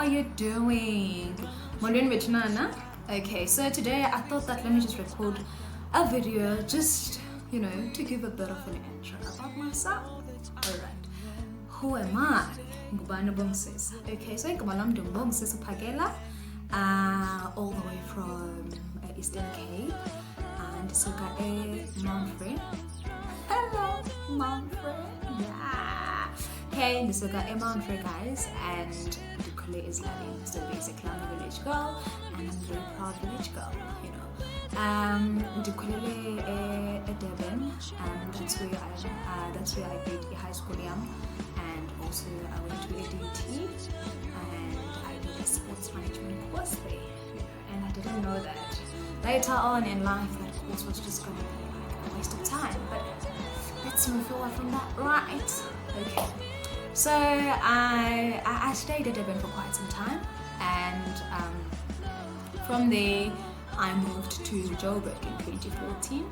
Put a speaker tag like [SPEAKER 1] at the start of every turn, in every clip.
[SPEAKER 1] are you doing? Modern Vichnana? Okay, so today I thought that let me just record a video just, to give a bit of an intro about myself. Alright, who am I? Ngubani bong Sisa. Okay, so igama lam ndumbong Sisa Phakela, all the way from Eastern Cape, and suka Montfrey. Hello, Montfrey. Yeah. Hey, this is Montfrey, guys, and Dukule is learning. So basically, I'm a village girl, and I'm a very proud village girl. Dukule at Durban, that's where I did high school, and also I went to ADT, and I did a sports management course there. And I didn't know that later on in life that course was just going to be like a waste of time. But let's move forward from that, right? Okay. So I stayed at Durban for quite some time, and from there I moved to Joburg in 2014,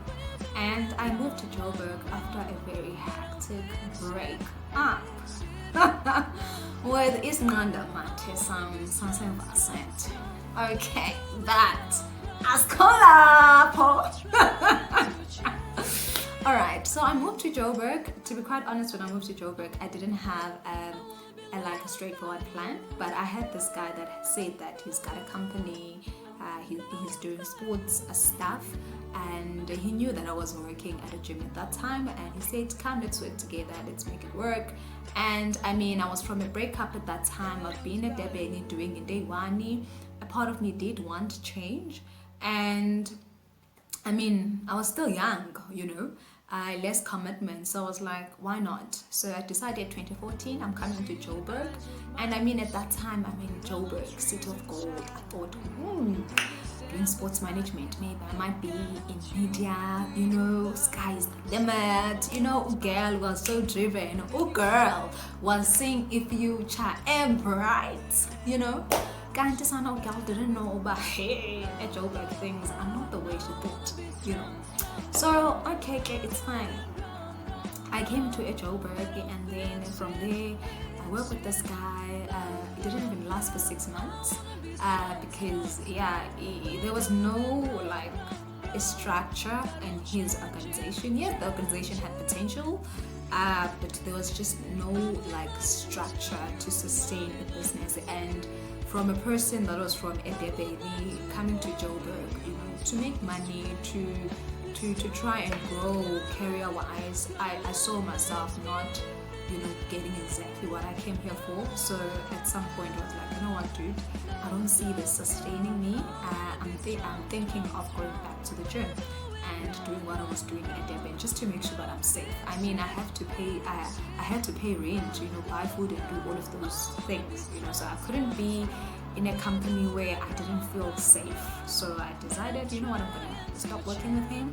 [SPEAKER 1] and I moved to Joburg after a very hectic break up with Isnanda Mate Sansen. Okay, that Ascola. Alright, so I moved to Joburg. To be quite honest, when I moved to Joburg, I didn't have a straightforward plan, but I had this guy that said that he's got a company, he's doing sports stuff, and he knew that I was working at a gym at that time, and he said, come, let's work together, let's make it work. And I mean, I was from a breakup at that time of being at Durban, doing in Dewani. A part of me did want change, and I mean, I was still young, less commitment, so I was like, why not? So I decided 2014 I'm coming to Joburg, and I mean at that time Joburg, city of gold. I thought, doing sports management, maybe I might be in media, sky's the limit, girl was so driven, girl was saying if you try and bright, Kanti sana girl didn't know about at Joburg things are not the way she thought, So okay, it's fine. I came to Joburg, and then from there I worked with this guy. It didn't even last for 6 months because there was no a structure in his organization. Yes, the organization had potential, but there was just no structure to sustain the business. And from a person that was from Edebeli coming to Joburg, to make money, to try and grow career-wise, I saw myself not, getting exactly what I came here for. So at some point I was like, you know what, dude, I don't see this sustaining me. I'm thinking of going back to the gym and doing what I was doing at Durban just to make sure that I'm safe. I mean, I had to pay rent, buy food and do all of those things, so I couldn't be in a company where I didn't feel safe. So I decided, you know what, I'm gonna stop working with him.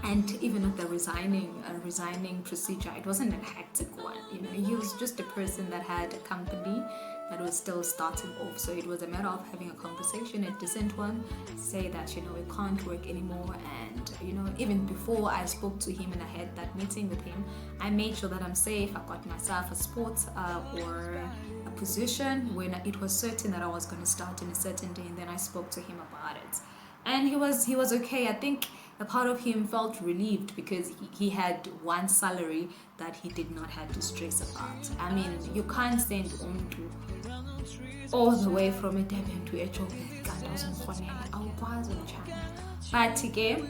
[SPEAKER 1] And even at the resigning procedure, it wasn't a hectic one. He was just a person that had a company that was still starting off. So it was a matter of having a conversation, a decent one, say that, we can't work anymore. And, even before I spoke to him and I had that meeting with him, I made sure that I'm safe. I got myself a sports or a position when it was certain that I was going to start in a certain day. And then I spoke to him about it. And he was okay. I think a part of him felt relieved because he had one salary that he did not have to stress about. I mean, you can't send Umtu all the way from a Durban to a Joburg. But again,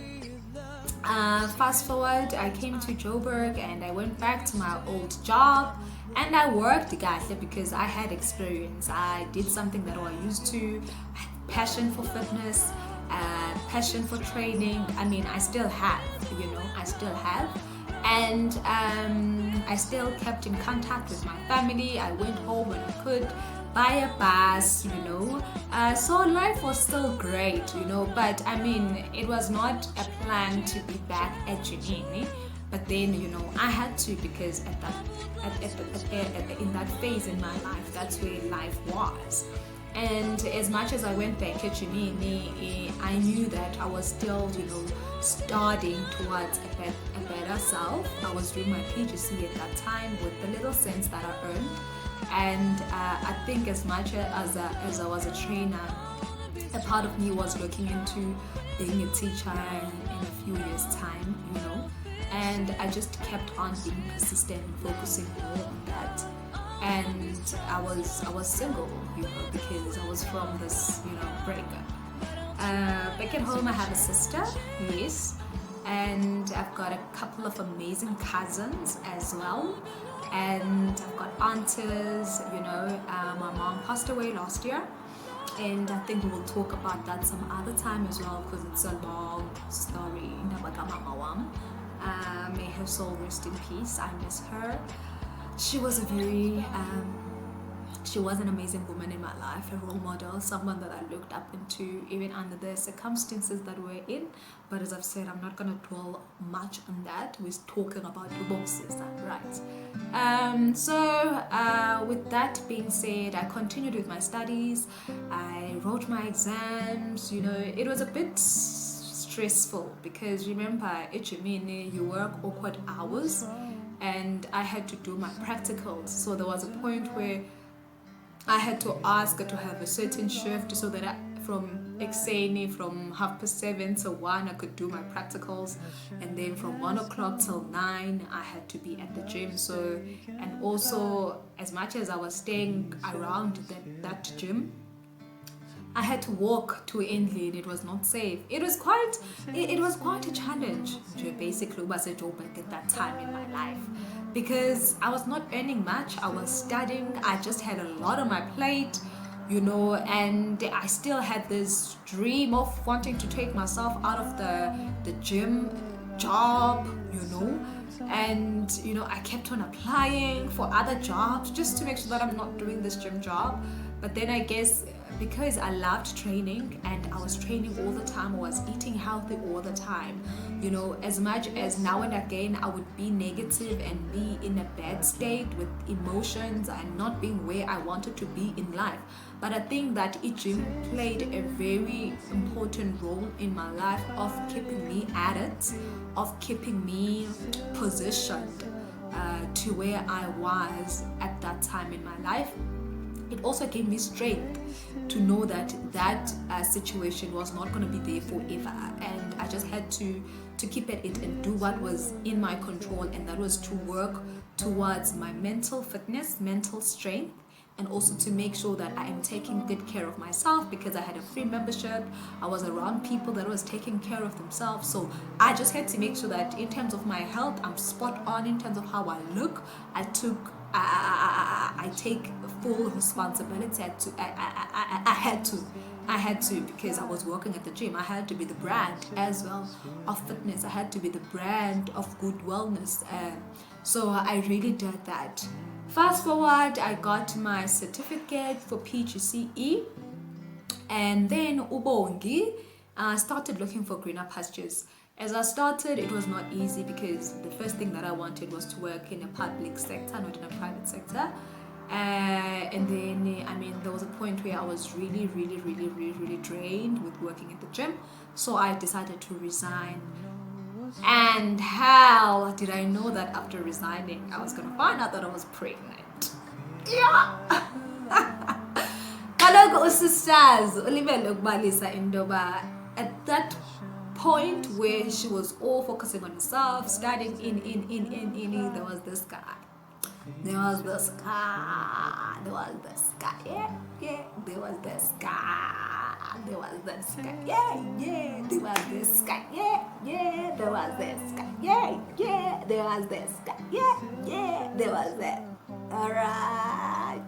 [SPEAKER 1] fast forward, I came to Joburg and I went back to my old job. And I worked, guys, because I had experience. I did something that I was used to. I had passion for fitness, passion for training. I mean, I still have. And I still kept in contact with my family. I went home when I could, buy a bus, so life was still great, but I mean, it was not a plan to be back at Janine. But then, I had to, because in that phase in my life, that's where life was. And as much as I went back at Janine, I knew that I was still, starting towards a better self. I was doing my PGC at that time with the little cents that I earned. And I think as much as I was a trainer, a part of me was looking into being a teacher in a few years' time, you know. And I just kept on being persistent and focusing more on that. And I was single, you know, because I was from this, you know, breakup. Back at home, I have a sister, yes, and I've got a couple of amazing cousins as well. And I've got aunties, you know. My mom passed away last year, and I think we will talk about that some other time as well because it's a long story. May her soul rest in peace. I miss her. She was she was an amazing woman in my life, a role model, someone that I looked up into even under the circumstances that we're in. But as I've said, I'm not going to dwell much on that. We're talking about the boxes, right? So with that being said, I continued with my studies. I wrote my exams. You know, it was a bit stressful because remember, you work awkward hours, and I had to do my practicals. So there was a point where I had to ask to have a certain shift so that from 7:30 to 1 I could do my practicals, and then from 1 o'clock till 9 I had to be at the gym. So, and also as much as I was staying around that gym, I had to walk to Endley and it was not safe. It was quite a challenge basically was a job at that time in my life, because I was not earning much. I was studying. I just had a lot on my plate, you know, and I still had this dream of wanting to take myself out of the gym job, you know. And you know, I kept on applying for other jobs just to make sure that I'm not doing this gym job. But then I guess because I loved training and I was training all the time, I was eating healthy all the time, you know, as much as now and again I would be negative and be in a bad state with emotions and not being where I wanted to be in life. But I think that gym played a very important role in my life of keeping me at it, of keeping me positioned to where I was at that time in my life. It also gave me strength to know that situation was not going to be there forever, and I just had to keep at it and do what was in my control, and that was to work towards my mental fitness, mental strength, and also to make sure that I am taking good care of myself, because I had a free membership. I was around people that was taking care of themselves, so I just had to make sure that in terms of my health, I'm spot on. In terms of how I look, I take full responsibility. I had to, because I was working at the gym. I had to be the brand as well of fitness. I had to be the brand of good wellness. So I really did that. Fast forward, I got my certificate for PGCE, and then Ubongi started looking for greener pastures. As I started, it was not easy because the first thing that I wanted was to work in a public sector, not in a private sector. And then, I mean, there was a point where I was really drained with working at the gym. So I decided to resign. And how did I know that after resigning, I was going to find out that I was pregnant? Yeah! Kaloku sisters, at that point where she was all focusing on herself, studying there was this guy. There was this guy. There was this guy. Yeah. There was this guy. There was this guy. Yeah. There was this guy. Yeah. There was this guy. Yeah. There was this guy. Yeah. There was that. All right.